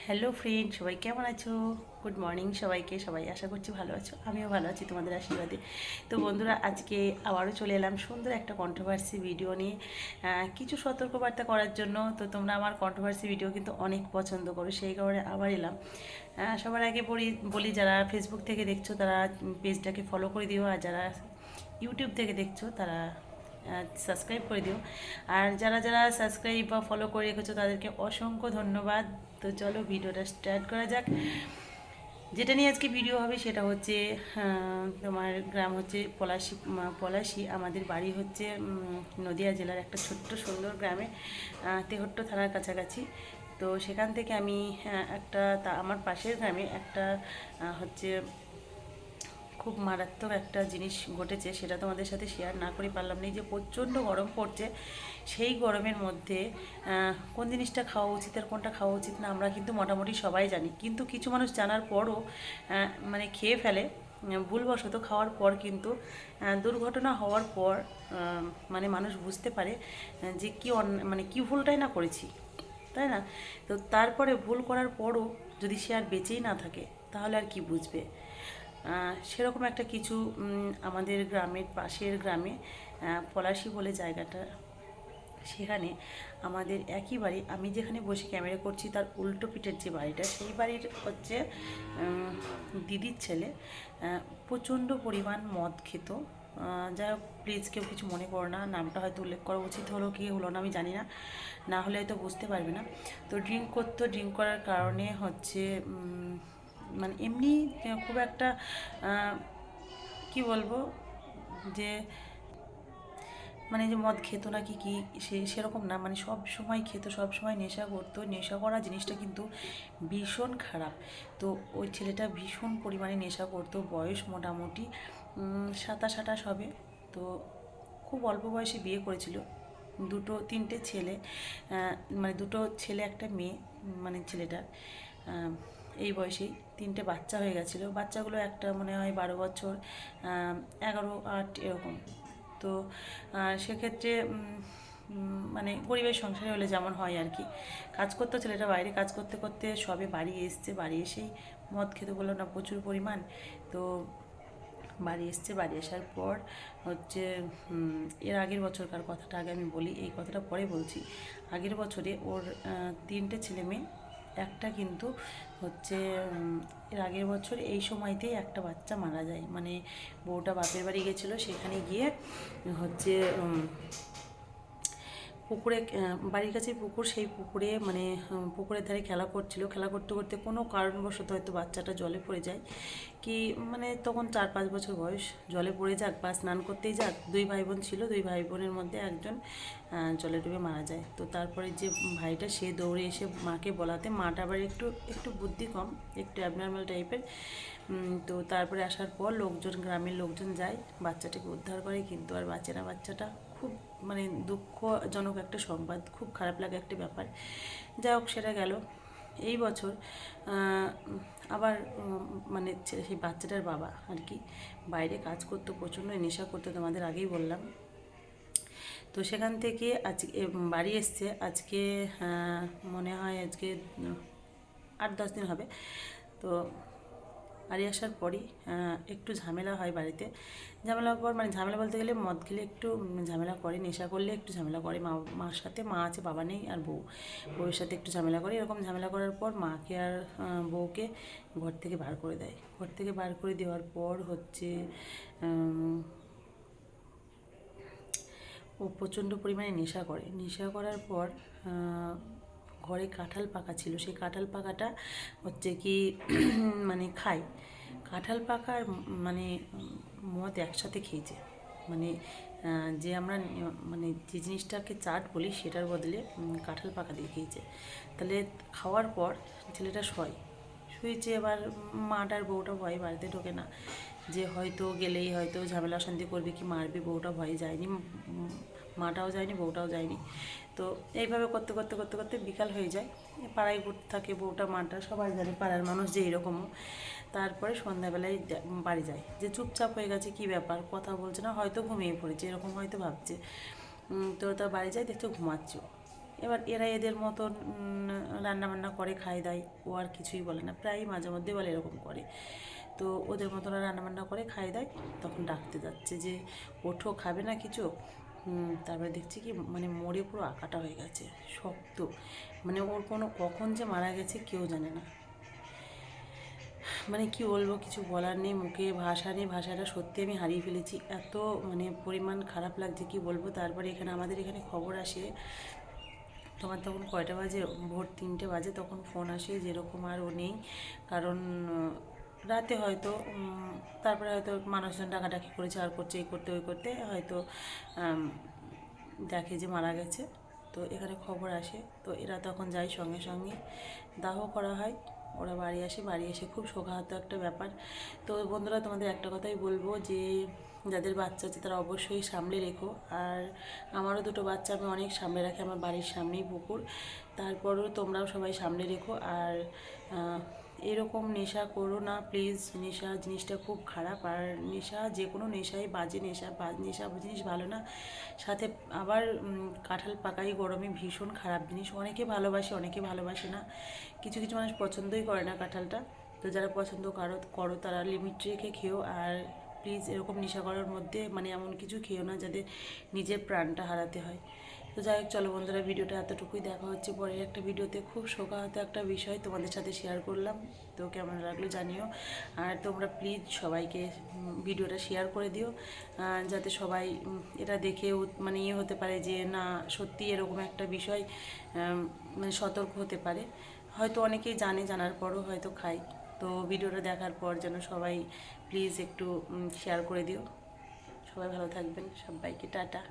Hello friend, সবাই কেমন আছো? গুড মর্নিং সবাইকে। সবাই আশা করছি ভালো আছো, আমিও ভালো আছি তোমাদের আশীর্বাদে। তো বন্ধুরা, আজকে আবারও চলে এলাম সুন্দর একটা কন্ট্রোভার্সি ভিডিও নিয়ে, কিছু সতর্কবার্তা করার জন্য। তো তোমরা আমার কন্ট্রোভার্সি ভিডিও কিন্তু অনেক পছন্দ করো, সেই কারণে আবার এলাম। সবার আগে বলি যারা ফেসবুক থেকে দেখছো তারা পেজটাকে ফলো করে দিও, আর যারা ইউটিউব থেকে দেখছো তারা সাবস্ক্রাইব করে দিও। আর যারা যারা সাবস্ক্রাইব বা ফলো করে রেখেছো তাদেরকে অসংখ্য ধন্যবাদ। তো চলো ভিডিওটা স্টার্ট করা যাক। যেটা নিয়ে আজকে ভিডিও হবে সেটা হচ্ছে তোমার গ্রাম হচ্ছে পলাশি। পলাশি আমাদের বাড়ি হচ্ছে নদিয়া জেলার একটা ছোট্ট সুন্দর গ্রামে, তেহট্ট থানার কাছাকাছি। তো সেখান থেকে আমি আমার পাশের গ্রামে একটা হচ্ছে খুব মারাত্মক একটা জিনিস ঘটেছে, সেটা তোমাদের সাথে শেয়ার না করে পারলাম না। যে প্রচণ্ড গরম পড়ছে, সেই গরমের মধ্যে কোন জিনিসটা খাওয়া উচিত আর কোনটা খাওয়া উচিত না আমরা কিন্তু মোটামুটি সবাই জানি, কিন্তু কিছু মানুষ জানার পরও মানে খেয়ে ফেলে। ভুলবশত খাওয়ার পর কিন্তু দুর্ঘটনা হওয়ার পর মানে মানুষ বুঝতে পারে যে মানে কী ভুলটাই না করেছি, তাই না? তো তারপরে ভুল করার পরও যদি সে আর বেঁচেই না থাকে তাহলে আর কি বুঝবে। সেরকম একটা কিছু আমাদের গ্রামের পাশের গ্রামে, পলাশি বলে জায়গাটা, সেখানে আমাদের একই বাড়ি, আমি যেখানে বসে ক্যামেরা করছি তার উল্টো পিঠের যে বাড়িটা, সেই বাড়ির হচ্ছে দিদির ছেলে প্রচণ্ড পরিমাণ মদ খেত। যাই হোক, প্লিজ কেউ কিছু মনে করো না, নামটা হয়তো উল্লেখ করা উচিত হলো কি হলো না আমি জানি না, না হলে হয়তো বুঝতে পারবে না। তো ড্রিঙ্ক করতো, ড্রিঙ্ক করার কারণে হচ্ছে মানে এমনি খুব একটা কি বলবো, যে মানে যে মদ খেতো নাকি কি সেরকম না, মানে সব সময় খেতো, সব সময় নেশা করতো। নেশা করা জিনিসটা কিন্তু ভীষণ খারাপ। তো ওই ছেলেটা ভীষণ পরিমাণে নেশা করতো। বয়স মোটামুটি 27-28 হবে। তো খুব অল্প বয়সে বিয়ে করেছিল, তিনটে ছেলে, মানে দুটো ছেলে একটা মেয়ে। মানে ছেলেটার এই বয়সেই তিনটে বাচ্চা হয়ে গেছিলো। বাচ্চাগুলো একটা মনে হয় 12 বছর, 11-8 এরকম। তো সেক্ষেত্রে মানে গরিবের সংসারে হলে যেমন হয় আর কি, কাজ করতো ছেলেটা, বাইরে কাজ করতে করতে সবে বাড়ি এসছে। বাড়ি এসেই মদ খেতে বললো না প্রচুর পরিমাণ। তো বাড়ি এসছে, বাড়ি আসার পর হচ্ছে এর আগের বছরকার কথাটা আগে আমি বলি, এই কথাটা পরে বলছি। আগের বছরে ওর তিনটে ছেলে মেয়ে, একটা কিন্তু হচ্ছে এর আগের বছর এই সময়তেই একটা বাচ্চা মারা যায়। মানে বউটা বাপের বাড়ি গেছিলো, সেখানে গিয়ে হচ্ছে পুকুরে, বাড়ির কাছে পুকুর, সেই পুকুরে মানে পুকুরের ধারে খেলা করছিল। খেলা করতে করতে কোনো কারণবশত হয়তো বাচ্চাটা জলে পড়ে যায়, কি মানে তখন 4-5 বছর বয়স, জলে পড়ে যাক বা স্নান করতেই যাক, দুই ভাই বোন ছিল, দুই ভাই বোনের মধ্যে একজন জলে ডুবে মারা যায়। তো তারপরে যে ভাইটা, সে দৌড়ে এসে মাকে বলাতে, মাটা আবার একটু একটু বুদ্ধি কম, একটু অ্যাবনর্মাল টাইপের। তো তারপরে আসার পর লোকজন, গ্রামের লোকজন যায়, বাচ্চাটাকে উদ্ধার করে, কিন্তু আর বাঁচে না বাচ্চাটা। খুব মানে দুঃখজনক একটা সংবাদ, খুব খারাপ লাগে একটা ব্যাপার। যাই হোক, সেটা গেল। এই বছর আবার মানে সেই বাচ্চাটার বাবা আর কি বাইরে কাজ করতো, প্রচণ্ড নেশা করতো, তোমাদের আগেই বললাম। তো সেখান থেকে আজকে বাড়ি এসছে, আজকে মনে হয় আজকে 8-10 দিন হবে। তো বাড়ি আসার পরই একটু ঝামেলা হয় বাড়িতে। ঝামেলার পর মানে ঝামেলা বলতে গেলে মদ খেলে একটু ঝামেলা করে, নেশা করলে একটু ঝামেলা করে। মার সাথে, মা আছে, বাবা নেই, আর বউয়ের সাথে একটু ঝামেলা করে। এরকম ঝামেলা করার পর মাকে আর বউকে ঘর থেকে বার করে দেয়। ঘর থেকে বার করে দেওয়ার পর হচ্ছে ও প্রচণ্ড পরিমাণে নেশা করে। নেশা করার পর ঘরে কাঁঠাল পাকা ছিল, সেই কাঁঠাল পাকাটা হচ্ছে কি মানে খায়। কাঁঠাল পাকা আর মানে মদ একসাথে খেয়েছে। মানে যে আমরা মানে যে জিনিসটাকে চাট বলি সেটার বদলে কাঁঠাল পাকা দিয়ে খেয়েছে। তাহলে খাওয়ার পর ছেলেটা শুয়েছে। এবার মাটার বউটা ভয়ে বাড়িতে ঢোকে না, যে হয়তো গেলেই হয়তো ঝামেলা অশান্তি করবে কি মারবে। বউটা ভয়ে যায়নি, মাটাও যায়নি, বউটাও যায়নি। তো এইভাবে করতে করতে করতে করতে বিকাল হয়ে যায়। পাড়ায় ঘুরতে থাকে বউটা, মাটা, সবাই জানে পাড়ার মানুষ যে এরকমও। তারপরে সন্ধ্যাবেলায় বাড়ি যায়, যে চুপচাপ হয়ে গেছে, কি ব্যাপার, কথা বলছে না, হয়তো ঘুমিয়ে পড়েছে, এরকম হয়তো ভাবছে। তো তার বাড়ি যায়, দেখতে ঘুমাচ্ছ। এবার এরা এদের মতন রান্নাবান্না করে খায় দায়, ও আর কিছুই বলে না, প্রায়ই মাঝে মধ্যে বলে এরকম করে। তো ওদের মতন রান্নাবান্না করে খায় দায়, তখন ডাকতে যাচ্ছে যে ওঠো, খাবে না কিছু। তারপরে দেখছি কি মানে মরে পুরো আকাটা হয়ে গেছে, শক্ত, মানে ওর কোনো কখন যে মারা গেছে কেউ জানে না। মানে কি বলবো, কিছু বলার নেই, মুখে ভাষা নেই, ভাষাটা সত্যি আমি হারিয়ে ফেলেছি, এত মানে পরিমাণ খারাপ লাগছে কি বলবো। তারপরে এখানে আমাদের এখানে খবর আসে, তোমার তখন কয়টা বাজে, ভোর 3টে বাজে, তখন ফোন আসে যেরকম আর ও নেই, কারণ রাতে হয়তো তারপরে হয়তো মানুষজন ডাকাডাকি করেছে, আর করছে এই করতে ওই করতে, হয়তো দেখে যে মারা গেছে। তো এখানে খবর আসে, তো এরা তখন যায়, সঙ্গে সঙ্গে দাহ করা হয়। ওরা বাড়ি আসে, বাড়ি এসে খুব শোকাহত একটা ব্যাপার। তো বন্ধুরা, তোমাদের একটা কথাই বলবো যে যাদের বাচ্চা আছে তারা অবশ্যই সামলে রেখো। আর আমারও দুটো বাচ্চা আমি অনেক সামলে রাখি, আমার বাড়ির সামনেই পুকুর, তারপরেও তোমরাও সবাই সামলে রেখো। আর এরকম নেশা করো না প্লিজ, নেশা জিনিসটা খুব খারাপ। আর নেশা, যে কোনো নেশাই বাজে, নেশা নেশা জিনিস ভালো না। সাথে আবার কাঁঠাল পাকাই গরমে ভীষণ খারাপ জিনিস, অনেকে ভালোবাসে অনেকে ভালোবাসে না, কিছু কিছু মানুষ পছন্দই করে না কাঁঠালটা। তো যারা পছন্দ করো তারা লিমিট রেখে খেও। আর প্লিজ এরকম নেশা করার মধ্যে মানে এমন কিছু খেও না যাতে নিজের প্রাণটা হারাতে হয়। তো যাই হোক, চলো বন্ধুরা, ভিডিওটা এতটুকুই, দেখা হচ্ছে পরের একটা ভিডিওতে। খুব শোকাহত একটা বিষয় তোমাদের সাথে শেয়ার করলাম, তো কেমন লাগলো জানিও। আর তোমরা প্লিজ সবাইকে ভিডিওটা শেয়ার করে দিও, যাতে সবাই এটা দেখে মানে ইয়ে হতে পারে যে না, সত্যি এরকম একটা বিষয়, মানে সতর্ক হতে পারে। হয়তো অনেকেই জানে, জানার পরও হয়তো খায়। তো ভিডিওটা দেখার পর যেন সবাই প্লিজ একটু শেয়ার করে দিও। সবাই ভালো থাকবেন, সবাইকে টাটা।